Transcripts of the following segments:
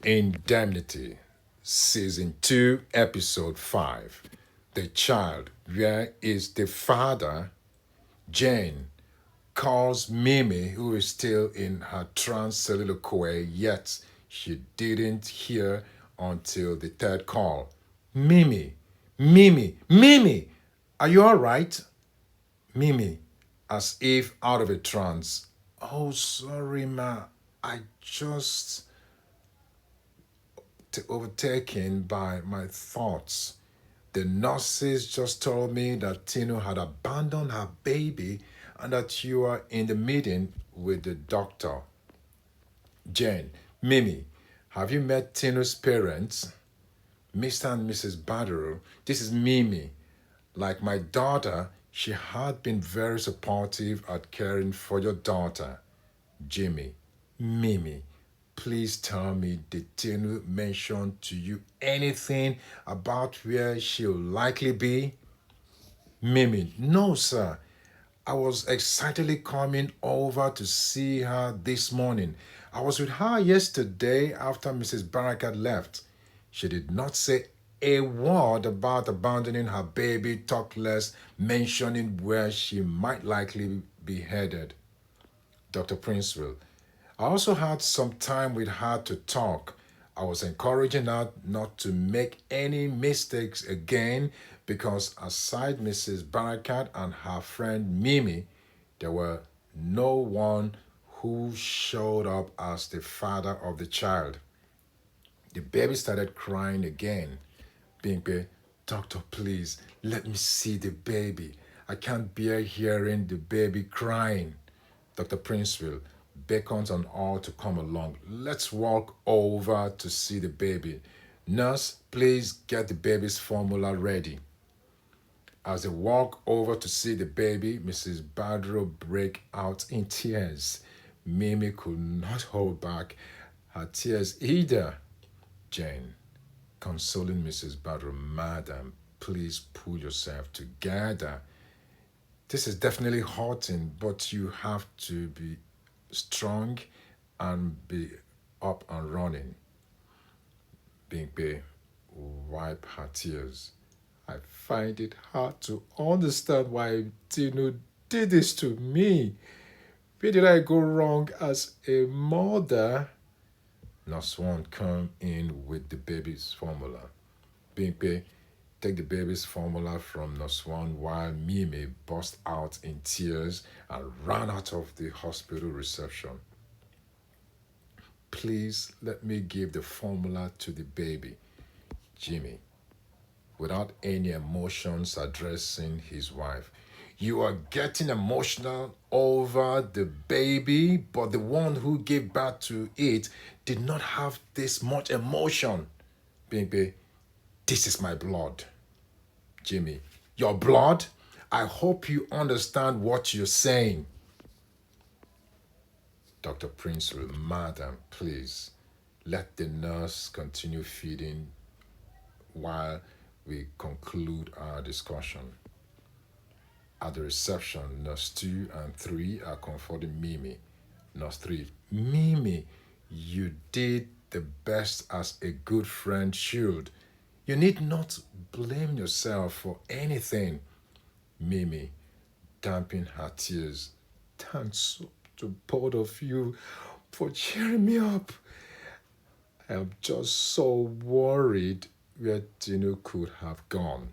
Indemnity, Season 2, Episode 5. The child, where is the father? Jane calls Mimi, who is still in her trance soliloquy, yet she didn't hear until the third call. Mimi, Mimi, Mimi, are you all right? Mimi, as if out of a trance. Oh, sorry, ma. I just overtaken by my thoughts. The nurses just told me that Tinu had abandoned her baby and that you are in the meeting with the doctor. Jane, Mimi, have you met Tinu's parents? Mr. and Mrs. Badro, this is Mimi. Like my daughter, she had been very supportive at caring for your daughter. Jimmy, Mimi, please tell me, did Tinu mention to you anything about where she'll likely be? Mimi, no, sir. I was excitedly coming over to see her this morning. I was with her yesterday after Mrs. Barakat left. She did not say a word about abandoning her baby, talk less mentioning where she might likely be headed. Dr. Princewill, I also had some time with her to talk. I was encouraging her not to make any mistakes again because aside Mrs. Barakat and her friend Mimi, there were no one who showed up as the father of the child. The baby started crying again. Bimpe, doctor, please, let me see the baby. I can't bear hearing the baby crying. Dr. Princewill beckons on all to come along. Let's walk over to see the baby. Nurse, please get the baby's formula ready. As they walk over to see the baby, Mrs. Badro break out in tears. Mimi could not hold back her tears either. Jane, consoling Mrs. Badro, Madam, please pull yourself together. This is definitely hurting, but you have to be strong and be up and running. Bingbe wipe her tears. I find it hard to understand why Tinu did this to me. Where did I go wrong as a mother? Nurse One come in with the baby's formula. Bingbe take the baby's formula from Nurse One while Mimi burst out in tears and ran out of the hospital reception. Please let me give the formula to the baby. Jimmy, without any emotions, addressing his wife. You are getting emotional over the baby, but the one who gave birth to it did not have this much emotion. Bingbe, this is my blood. Jimmy, your blood? I hope you understand what you're saying. Dr. Princewill, Madam, please, let the nurse continue feeding while we conclude our discussion. At the reception, Nurse 2 and 3 are comforting Mimi. Nurse 3, Mimi, you did the best as a good friend should. You need not blame yourself for anything. Mimi, damping her tears. Thanks to both of you for cheering me up. I am just so worried where Tinu could have gone.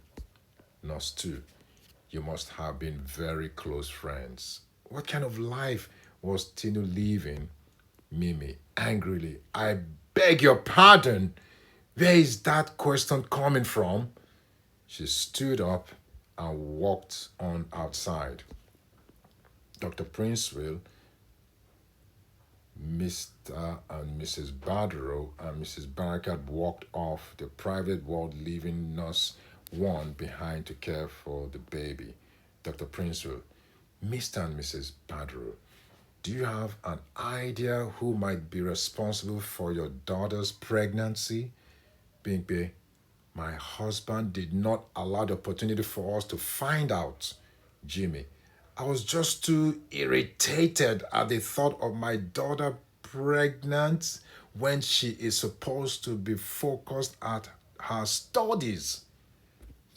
Nurse 2, you must have been very close friends. What kind of life was Tinu living? Mimi, angrily, I beg your pardon. Where is that question coming from? She stood up and walked on outside. Dr. Princewill, Mr. and Mrs. Badro and Mrs. Barakat walked off the private ward, leaving Nurse One behind to care for the baby. Dr. Princewill, Mr. and Mrs. Badro, do you have an idea who might be responsible for your daughter's pregnancy? Bingbe, my husband did not allow the opportunity for us to find out. Jimmy, I was just too irritated at the thought of my daughter pregnant when she is supposed to be focused at her studies?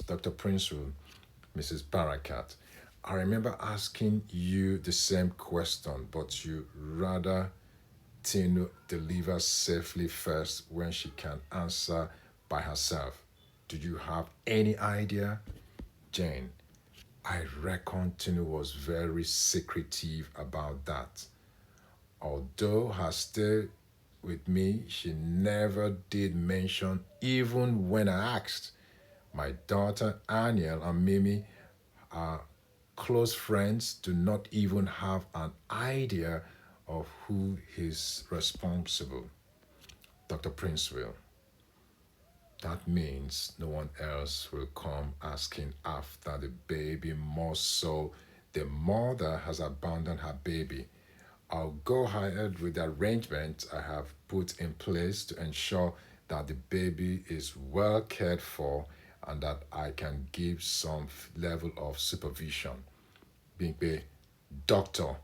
Dr. Princewill, Mrs. Barakat, I remember asking you the same question, but you rather Tinu deliver safely first when she can answer by herself. Do you have any idea? Jane, I reckon Tinu was very secretive about that. Although her stay with me, she never did mention, even when I asked. My daughter Aniel and Mimi are close friends, do not even have an idea of who is responsible. Dr. Princewill, that means no one else will come asking after the baby, more so the mother has abandoned her baby. I'll go ahead with the arrangement I have put in place to ensure that the baby is well cared for and that I can give some level of supervision. Bingbe, doctor,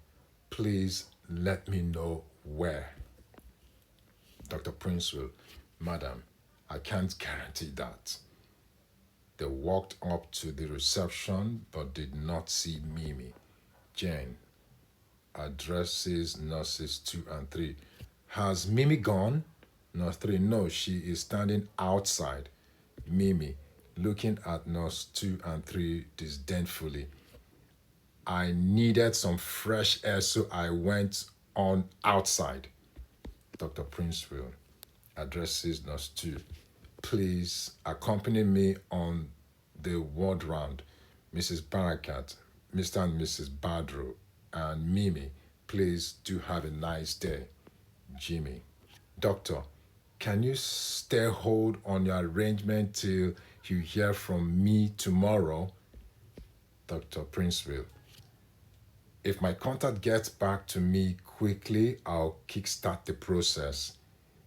please let me know where. Dr. Princewill, madam, I can't guarantee that. They walked up to the reception but did not see Mimi. Jane addresses nurses 2 and 3. Has Mimi gone? Nurse 3, no, she is standing outside. Mimi, looking at nurse 2 and 3 disdainfully. I needed some fresh air, so I went on outside. Dr. Princewill addresses nurse 2. Please accompany me on the ward round. Mrs. Barakat, Mr. and Mrs. Badro, and Mimi, please do have a nice day. Jimmy, doctor, can you stay hold on your arrangement till you hear from me tomorrow? Dr. Princewill, if my contact gets back to me quickly, I'll kickstart the process.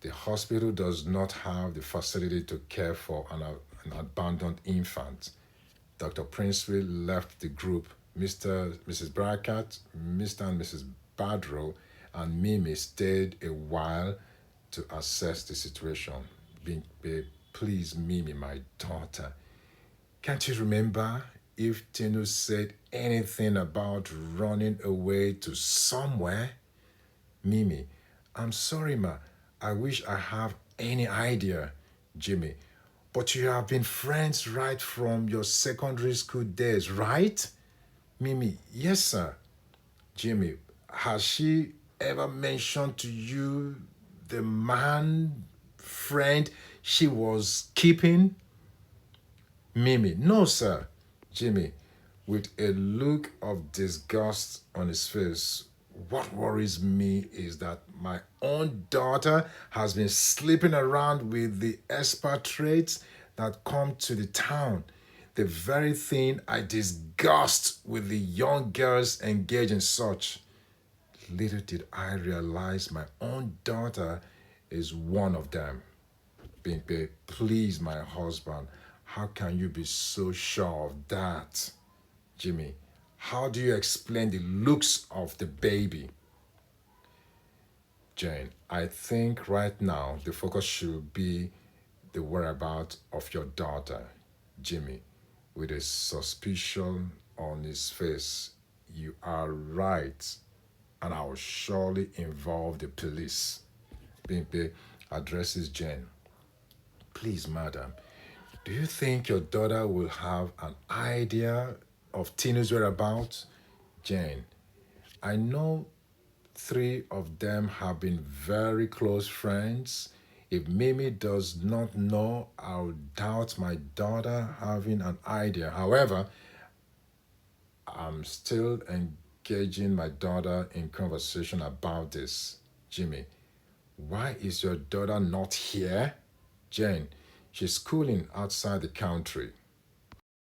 The hospital does not have the facility to care for an abandoned infant. Dr. Princewill left the group. Mrs. Barakat, Mr. and Mrs. Badro, and Mimi stayed a while to assess the situation. Please, Mimi, my daughter, can't you remember if Tinu said anything about running away to somewhere? Mimi, I'm sorry, ma. I wish I have any idea. Jimmy, but you have been friends right from your secondary school days, right? Mimi, yes, sir. Jimmy, has she ever mentioned to you the man friend she was keeping? Mimi, no, sir. Jimmy, with a look of disgust on his face, what worries me is that my own daughter has been sleeping around with the expatriates that come to the town. The very thing I disgust with the young girls engaged in such. Little did I realize my own daughter is one of them. Bimpe, please, my husband, how can you be so sure of that? Jimmy, how do you explain the looks of the baby? Jane, I think right now the focus should be the whereabouts of your daughter. Jimmy, with a suspicion on his face, you are right, and I will surely involve the police. Bimpe addresses Jane. Please, madam, do you think your daughter will have an idea of Tinu's whereabouts? Jane, I know 3 of them have been very close friends. If Mimi does not know, I'll doubt my daughter having an idea. However, I'm still engaging my daughter in conversation about this. Jimmy, why is your daughter not here? Jane, she's schooling outside the country.